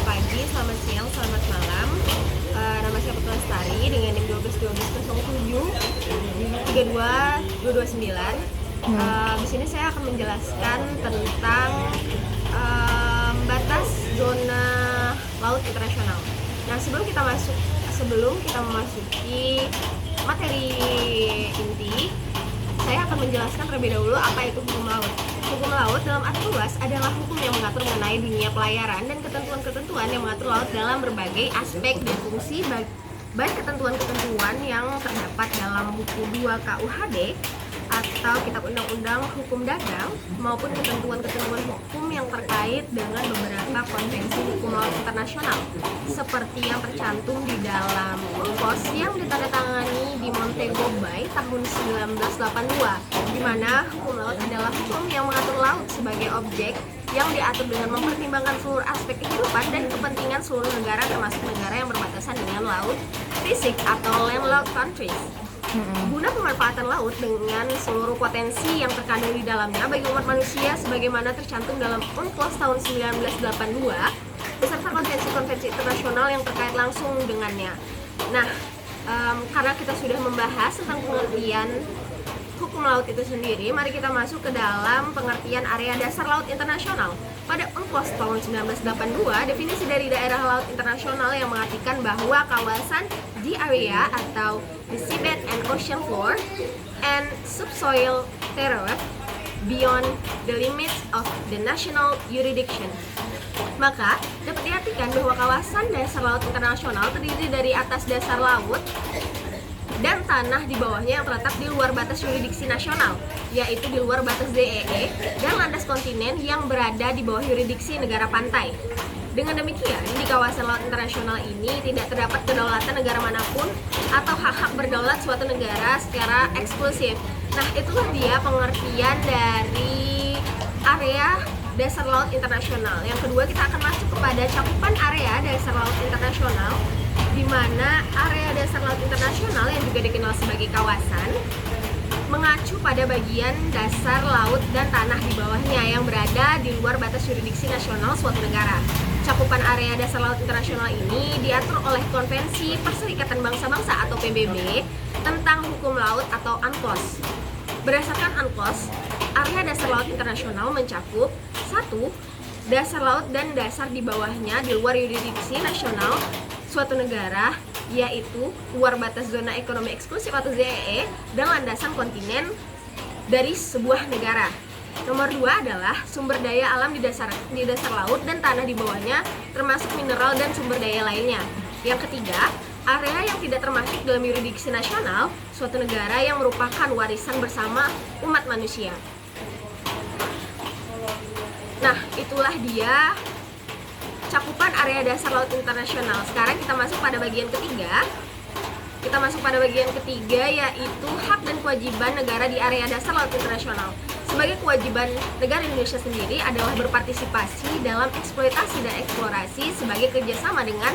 pagi, selamat siang, selamat malam. Nama saya Putu Lestari dengan NIM 12.12.07 32 229. Di sini saya akan menjelaskan tentang batas zona laut internasional. Nah, sebelum kita memasuki materi inti, saya akan menjelaskan terlebih dahulu apa itu hukum laut. Hukum laut dalam arti luas adalah hukum yang mengatur mengenai dunia pelayaran dan ketentuan-ketentuan yang mengatur laut dalam berbagai aspek dan fungsi, baik ketentuan-ketentuan yang terdapat dalam buku 2 KUHD atau Kitab Undang-Undang Hukum Dagang maupun ketentuan-ketentuan hukum yang terkait dengan beberapa konvensi hukum laut internasional seperti yang tercantum di dalam UNCLOS yang ditandatangani di Montego Bay tahun 1982, di mana hukum laut adalah hukum yang mengatur laut sebagai objek yang diatur dengan mempertimbangkan seluruh aspek kehidupan dan kepentingan seluruh negara termasuk negara yang berbatasan dengan laut fisik atau landlocked countries. Guna pemanfaatan laut dengan seluruh potensi yang terkandung di dalamnya bagi umat manusia sebagaimana tercantum dalam UNCLOS tahun 1982 beserta konvensi-konvensi internasional yang terkait langsung dengannya. Nah, karena kita sudah membahas tentang pengertian hukum laut itu sendiri, mari kita masuk ke dalam pengertian area dasar laut internasional. Pada UNCLOS tahun 1982, definisi dari daerah laut internasional yang mengartikan bahwa kawasan the area atau the seabed and ocean floor and subsoil terror beyond the limits of the national jurisdiction. Maka, dapat diartikan bahwa kawasan dasar laut internasional terdiri dari atas dasar laut dan tanah di bawahnya yang terletak di luar batas yurisdiksi nasional, yaitu di luar batas ZEE, dan landas kontinen yang berada di bawah yurisdiksi negara pantai. Dengan demikian, di kawasan laut internasional ini tidak terdapat kedaulatan negara manapun atau hak-hak berdaulat suatu negara secara eksklusif. Nah, itulah dia pengertian dari area dasar laut internasional. Yang kedua, kita akan masuk kepada cakupan area dasar laut internasional, di mana area dasar laut internasional yang juga dikenal sebagai kawasan mengacu pada bagian dasar laut dan tanah di bawahnya yang berada di luar batas yurisdiksi nasional suatu negara. Cakupan area dasar laut internasional ini diatur oleh Konvensi Perserikatan Bangsa-Bangsa atau PBB tentang hukum laut atau UNCLOS. Berdasarkan UNCLOS, area dasar laut internasional mencakup 1. Dasar laut dan dasar di bawahnya di luar yurisdiksi nasional suatu negara, yaitu luar batas zona ekonomi eksklusif atau ZEE dan landasan kontinen dari sebuah negara. Nomor 2 adalah sumber daya alam di dasar laut dan tanah di bawahnya, termasuk mineral dan sumber daya lainnya. Yang ketiga, area yang tidak termasuk dalam yurisdiksi nasional suatu negara yang merupakan warisan bersama umat manusia. Nah, itulah dia cakupan area dasar laut internasional. Sekarang kita masuk pada bagian ketiga. Yaitu hak dan kewajiban negara di area dasar laut internasional. Sebagai kewajiban negara Indonesia sendiri adalah berpartisipasi dalam eksploitasi dan eksplorasi sebagai kerjasama dengan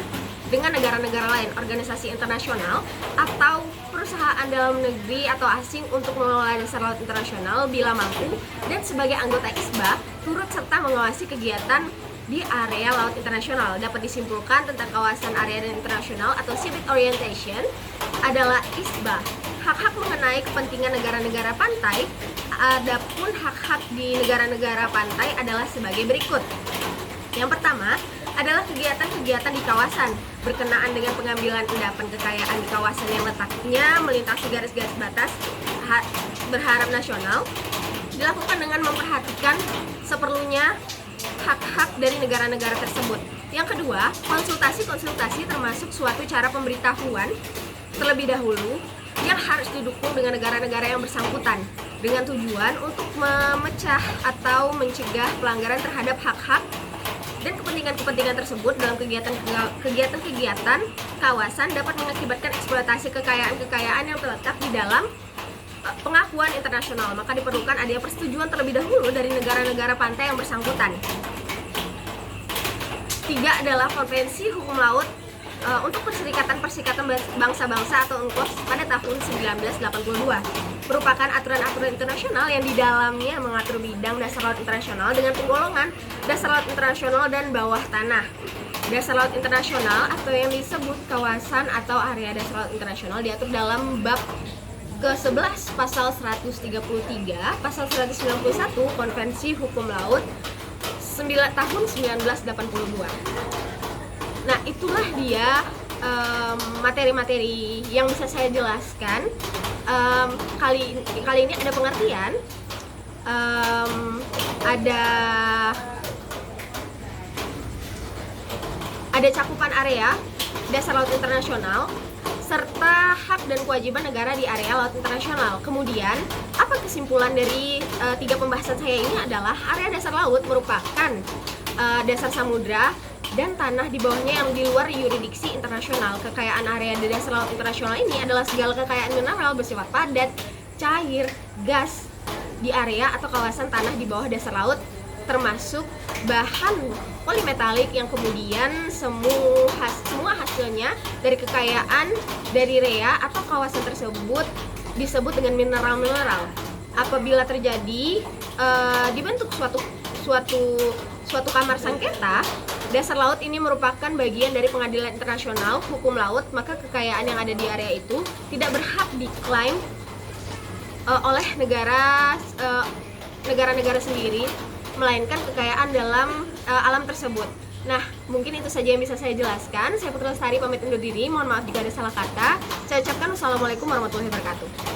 negara-negara lain, organisasi internasional, atau perusahaan dalam negeri atau asing untuk mengelola dasar laut internasional bila mampu, dan sebagai anggota ISBA turut serta mengawasi kegiatan di area laut internasional. Dapat disimpulkan tentang kawasan area internasional atau seabed orientation adalah ISBA. Hak-hak mengenai kepentingan negara-negara pantai, adapun hak-hak di negara-negara pantai adalah sebagai berikut. Yang pertama adalah kegiatan-kegiatan di kawasan berkenaan dengan pengambilan endapan kekayaan di kawasan yang letaknya melintasi garis-garis batas berharap nasional, dilakukan dengan memperhatikan seperlunya hak-hak dari negara-negara tersebut. Yang kedua, konsultasi termasuk suatu cara pemberitahuan terlebih dahulu yang harus didukung dengan negara-negara yang bersangkutan dengan tujuan untuk memecah atau mencegah pelanggaran terhadap hak-hak dan kepentingan-kepentingan tersebut dalam kegiatan kawasan dapat mengakibatkan eksploitasi kekayaan yang terletak di dalam pengakuan internasional. Maka diperlukan adanya persetujuan terlebih dahulu dari negara-negara pantai yang bersangkutan. 3 adalah Konvensi Hukum Laut untuk Perserikatan Bangsa-Bangsa atau UNCLOS pada tahun 1982, merupakan aturan-aturan internasional yang di dalamnya mengatur bidang dasar laut internasional dengan penggolongan dasar laut internasional dan bawah tanah. Dasar laut internasional atau yang disebut kawasan atau area dasar laut internasional diatur dalam bab ke-11 pasal 133, pasal 191 Konvensi Hukum Laut tahun 1982. Nah, itulah dia materi-materi yang bisa saya jelaskan. Kali ini ada pengertian, ada cakupan area dasar laut internasional serta hak dan kewajiban negara di area laut internasional. Kemudian, apa kesimpulan dari 3 pembahasan saya ini adalah area dasar laut merupakan dasar samudra dan tanah di bawahnya yang di luar yurisdiksi internasional. Kekayaan area di dasar laut internasional ini adalah segala kekayaan mineral bersifat padat, cair, gas di area atau kawasan tanah di bawah dasar laut, termasuk bahan polimetalik yang kemudian semua hasilnya dari kekayaan dari area atau kawasan tersebut disebut dengan mineral-mineral. Apabila terjadi dibentuk suatu kamar sengketa, dasar laut ini merupakan bagian dari pengadilan internasional hukum laut, maka kekayaan yang ada di area itu tidak berhak diklaim oleh negara-negara sendiri, melainkan kekayaan dalam alam tersebut. Nah, mungkin itu saja yang bisa saya jelaskan. Saya Putri Lestari pamit undur diri. Mohon maaf jika ada salah kata. Saya ucapkan wassalamualaikum warahmatullahi wabarakatuh.